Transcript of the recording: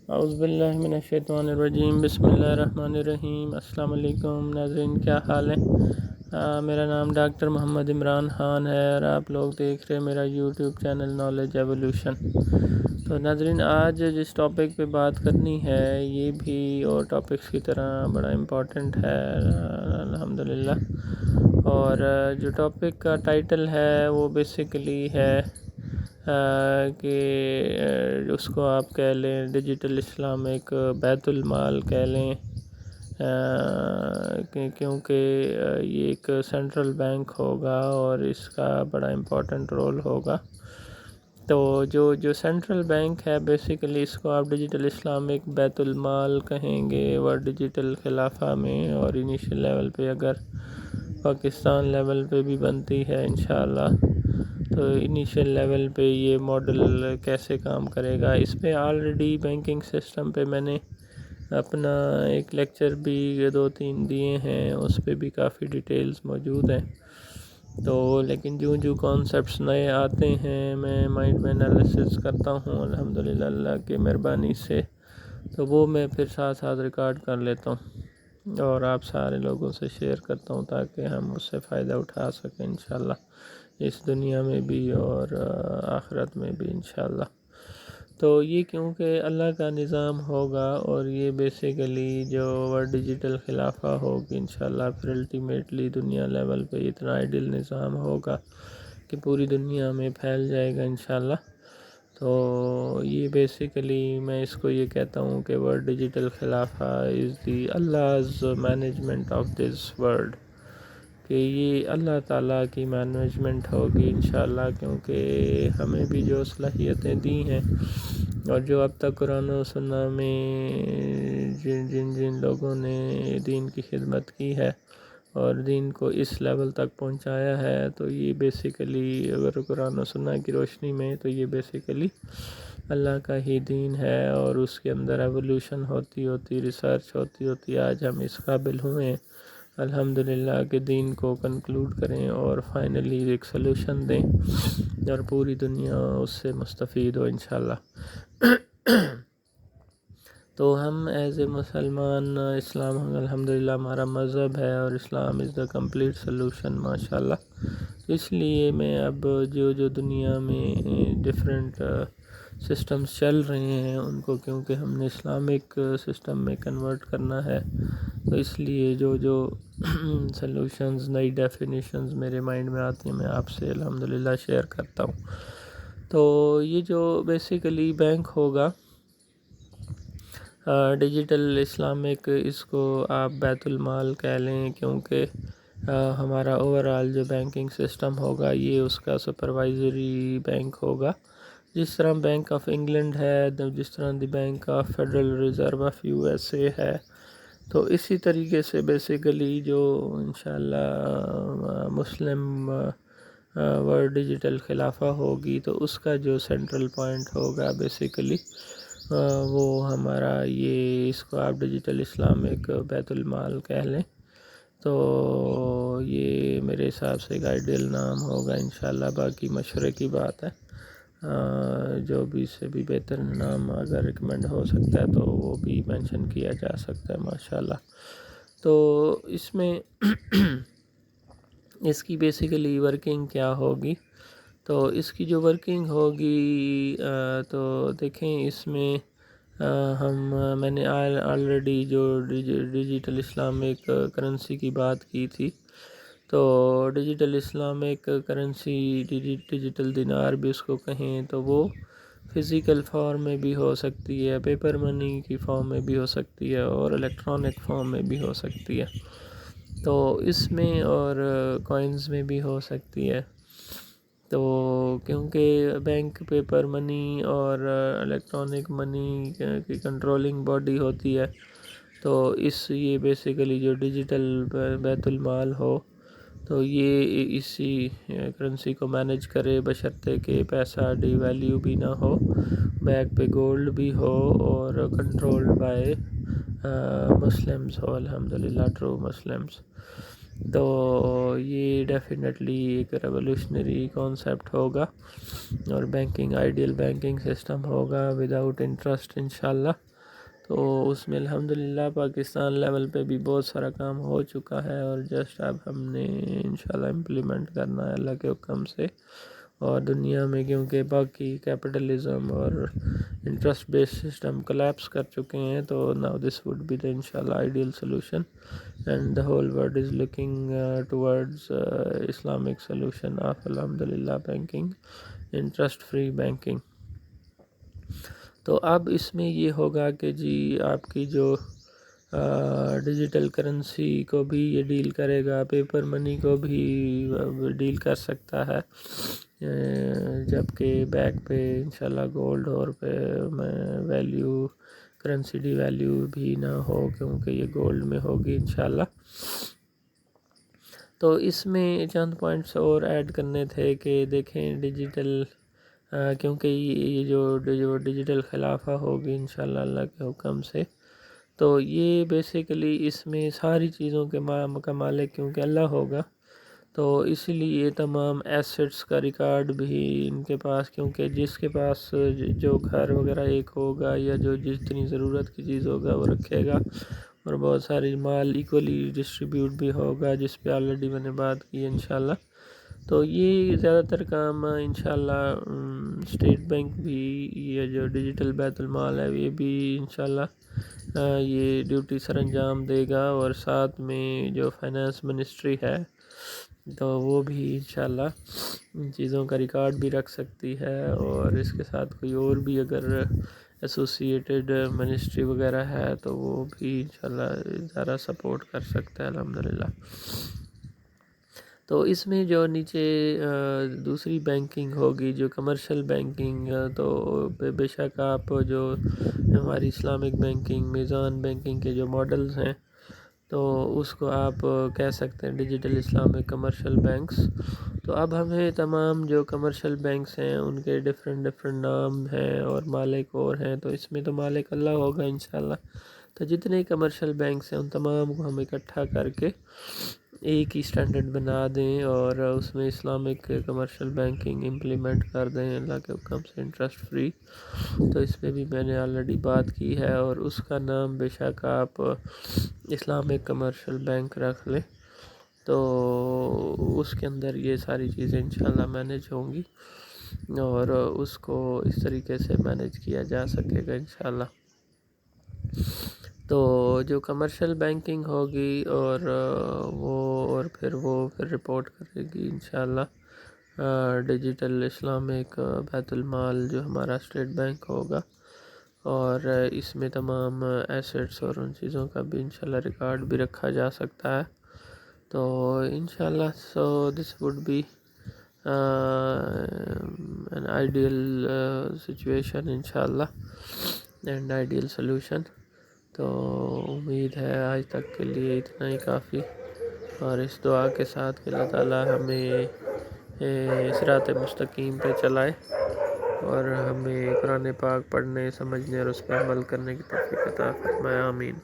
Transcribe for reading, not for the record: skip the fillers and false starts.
اعوذ باللہ من الشیطان الرجیم، بسم اللہ الرحمن الرحیم۔ السلام علیکم ناظرین، کیا حال ہے؟ میرا نام ڈاکٹر محمد عمران خان ہے اور آپ لوگ دیکھ رہے ہیں میرا یوٹیوب چینل نالج ایولیوشن۔ تو ناظرین، آج جس ٹاپک پہ بات کرنی ہے یہ بھی اور ٹاپکس کی طرح بڑا امپورٹنٹ ہے الحمدللہ، اور جو ٹاپک کا ٹائٹل ہے وہ بیسیکلی ہے کہ اس کو آپ کہہ لیں ڈیجیٹل اسلامک بیت المال کہہ لیں، کیونکہ یہ ایک سینٹرل بینک ہوگا اور اس کا بڑا امپورٹنٹ رول ہوگا۔ تو جو سینٹرل بینک ہے بیسیکلی اس کو آپ ڈیجیٹل اسلامک بیت المال کہیں گے، اور ڈیجیٹل خلافہ میں اور انیشیل لیول پہ اگر پاکستان لیول پہ بھی بنتی ہے انشاءاللہ، تو انیشیل لیول پہ یہ ماڈل کیسے کام کرے گا، اس پہ آلریڈی بینکنگ سسٹم پہ میں نے اپنا ایک لیکچر بھی 2-3 دیے ہیں، اس پہ بھی کافی ڈیٹیلز موجود ہیں۔ تو لیکن جو کانسیپٹس نئے آتے ہیں میں مائنڈ میں انالیسس کرتا ہوں الحمدللہ اللہ کی مہربانی سے، تو وہ میں پھر ساتھ ساتھ ریکارڈ کر لیتا ہوں اور آپ سارے لوگوں سے شیئر کرتا ہوں تاکہ ہم اس سے فائدہ اٹھا سکیں انشاءاللہ، اس دنیا میں بھی اور آخرت میں بھی انشاءاللہ۔ تو یہ کیونکہ اللہ کا نظام ہوگا اور یہ بیسیکلی جو ڈیجیٹل خلافہ ہوگی انشاءاللہ، پھر الٹیمیٹلی دنیا لیول پہ اتنا آئیڈل نظام ہوگا کہ پوری دنیا میں پھیل جائے گا انشاءاللہ۔ تو یہ بیسیکلی میں اس کو یہ کہتا ہوں کہ ورڈ ڈیجیٹل خلافہ is the Allah's management of this world, کہ یہ اللہ تعالیٰ کی مینجمنٹ ہوگی انشاءاللہ، کیونکہ ہمیں بھی جو صلاحیتیں دی ہیں اور جو اب تک قرآن و سنہ میں جن لوگوں نے دین کی خدمت کی ہے اور دین کو اس لیول تک پہنچایا ہے، تو یہ بیسیکلی اگر قرآن و سنہ کی روشنی میں تو یہ بیسیکلی اللہ کا ہی دین ہے، اور اس کے اندر ایولیوشن ہوتی ریسرچ ہوتی آج ہم اس قابل ہوئے ہیں الحمدللہ کہ دین کو کنکلوڈ کریں اور فائنلی ایک سلوشن دیں اور پوری دنیا اس سے مستفید ہو انشاءاللہ۔ تو ہم ایز اے مسلمان، اسلام الحمدللہ ہمارا مذہب ہے اور اسلام از دا کمپلیٹ سلوشن ماشاءاللہ۔ اس لیے میں اب جو دنیا میں ڈیفرنٹ سسٹمز چل رہے ہیں ان کو، کیونکہ ہم نے اسلامک سسٹم میں کنورٹ کرنا ہے، تو اس لیے جو سلوشنز نئی ڈیفینیشنز میرے مائنڈ میں آتی ہیں میں آپ سے الحمدللہ شیئر کرتا ہوں۔ تو یہ جو بیسیکلی بینک ہوگا ڈیجیٹل اسلامک، اس کو آپ بیت المال کہہ لیں، کیونکہ ہمارا اوورآل جو بینکنگ سسٹم ہوگا یہ اس کا سپروائزری بینک ہوگا، جس طرح بینک آف انگلینڈ ہے، جس طرح the bank of federal reserve of USA ہے، تو اسی طریقے سے بیسیکلی جو انشاءاللہ مسلم ورلڈ ڈیجیٹل خلافہ ہوگی تو اس کا جو سینٹرل پوائنٹ ہوگا بیسیکلی وہ ہمارا یہ، اس کو آپ ڈیجیٹل اسلامک بیت المال کہہ لیں، تو یہ میرے حساب سے ایک آئیڈیل نام ہوگا انشاءاللہ، باقی مشورے کی بات ہے، جو بھی اس سے بھی بہتر نام اگر ریکمینڈ ہو سکتا ہے تو وہ بھی مینشن کیا جا سکتا ہے ماشاءاللہ۔ تو اس میں اس کی بیسیکلی ورکنگ کیا ہوگی، تو اس کی جو ورکنگ ہوگی تو دیکھیں اس میں میں نے آلریڈی جو ڈیجیٹل اسلامک کرنسی کی بات کی تھی، تو ڈیجیٹل اسلامک کرنسی ڈیجیٹل دینار بھی اس کو کہیں، تو وہ فزیکل فارم میں بھی ہو سکتی ہے، پیپر منی کی فارم میں بھی ہو سکتی ہے اور الیکٹرانک فارم میں بھی ہو سکتی ہے، تو اس میں اور کوائنز میں بھی ہو سکتی ہے۔ تو کیونکہ بینک پیپر منی اور الیکٹرانک منی کی کنٹرولنگ باڈی ہوتی ہے، تو یہ بیسیکلی جو ڈیجیٹل بیت المال ہو تو یہ اسی کرنسی کو مینیج کرے، بشرطے کہ پیسہ ڈی ویلیو بھی نہ ہو، بیک پہ گولڈ بھی ہو اور کنٹرولڈ بائی مسلمز ہو الحمدللہ، ٹرو مسلمز۔ تو یہ ڈیفینیٹلی ایک ریولوشنری کانسیپٹ ہوگا اور بینکنگ آئیڈیل بینکنگ سسٹم ہوگا وداؤٹ انٹرسٹ انشاءاللہ، تو اس میں الحمدللہ پاکستان لیول پہ بھی بہت سارا کام ہو چکا ہے، اور جسٹ اب ہم نے انشاءاللہ امپلیمنٹ کرنا ہے اللہ کے حکم سے. اور دنیا میں کیونکہ باقی کیپٹلزم اور انٹرسٹ بیس سسٹم کلیپس کر چکے ہیں، تو now this would be the انشاءاللہ ideal solution, and the whole world is looking towards Islamic solution of الحمدللہ بینکنگ، انٹرسٹ فری بینکنگ. تو اب اس میں یہ ہوگا کہ جی آپ کی جو ڈیجیٹل کرنسی کو بھی یہ ڈیل کرے گا، پیپر منی کو بھی ڈیل کر سکتا ہے، جبکہ بیک پہ انشاءاللہ گولڈ اور پہ میں ویلیو کرنسی ڈی ویلیو بھی نہ ہو، کیونکہ یہ گولڈ میں ہوگی انشاءاللہ. تو اس میں چند پوائنٹس اور ایڈ کرنے تھے کہ دیکھیں ڈیجیٹل، کیونکہ یہ جو ڈیجیٹل خلافہ ہوگی انشاءاللہ اللہ کے حکم سے، تو یہ بیسیکلی اس میں ساری چیزوں کے مالک کیونکہ اللہ ہوگا، تو اسی لیے یہ تمام ایسٹس کا ریکارڈ بھی ان کے پاس، کیونکہ جس کے پاس جو گھر وغیرہ ایک ہوگا یا جو جتنی ضرورت کی چیز ہوگا وہ رکھے گا، اور بہت ساری مال ایکولی ڈسٹریبیوٹ بھی ہوگا، جس پہ آلریڈی میں نے بات کی انشاءاللہ. تو یہ زیادہ تر کام انشاءاللہ اسٹیٹ بینک بھی، یہ جو ڈیجیٹل بیت المال ہے یہ بھی انشاءاللہ یہ ڈیوٹی سر انجام دے گا، اور ساتھ میں جو فائنانس منسٹری ہے تو وہ بھی انشاءاللہ ان چیزوں کا ریکارڈ بھی رکھ سکتی ہے، اور اس کے ساتھ کوئی اور بھی اگر ایسوسیٹڈ منسٹری وغیرہ ہے تو وہ بھی انشاءاللہ ذرا سپورٹ کر سکتا ہے الحمدللہ. تو اس میں جو نیچے دوسری بینکنگ ہوگی جو کمرشل بینکنگ، تو بے شک آپ جو ہماری اسلامک بینکنگ، میزان بینکنگ کے جو ماڈلز ہیں تو اس کو آپ کہہ سکتے ہیں ڈیجیٹل اسلامک کمرشل بینکس. تو اب ہمیں تمام جو کمرشل بینکس ہیں ان کے ڈفرینٹ نام ہیں اور مالک اور ہیں، تو اس میں تو مالک اللہ ہوگا انشاءاللہ. تو جتنے کمرشل بینکس ہیں ان تمام کو ہم اکٹھا کر کے ایک ہی سٹینڈرڈ بنا دیں، اور اس میں اسلامک کمرشل بینکنگ امپلیمنٹ کر دیں اللہ کے حکم سے، انٹرسٹ فری. تو اس پہ بھی میں نے آلریڈی بات کی ہے، اور اس کا نام بے شک آپ اسلامک کمرشل بینک رکھ لیں، تو اس کے اندر یہ ساری چیزیں انشاءاللہ مینیج ہوں گی، اور اس کو اس طریقے سے مینیج کیا جا سکے گا انشاءاللہ. تو جو کمرشل بینکنگ ہوگی اور پھر رپورٹ کرے گی انشاءاللہ ڈیجیٹل اسلامک بیت المال جو ہمارا اسٹیٹ بینک ہوگا، اور اس میں تمام ایسٹس اور ان چیزوں کا بھی انشاءاللہ ریکارڈ بھی رکھا جا سکتا ہے. تو انشاءاللہ this would be an ideal situation انشاءاللہ اینڈ آئیڈیل سولوشن. تو امید ہے آج تک کے لیے اتنا ہی کافی، اور اس دعا کے ساتھ کہ اللہ تعالی ہمیں صراط مستقیم پہ چلائے، اور ہمیں قرآن پاک پڑھنے، سمجھنے اور اس پہ عمل کرنے کی توفیق عطا فرمائے. آمین.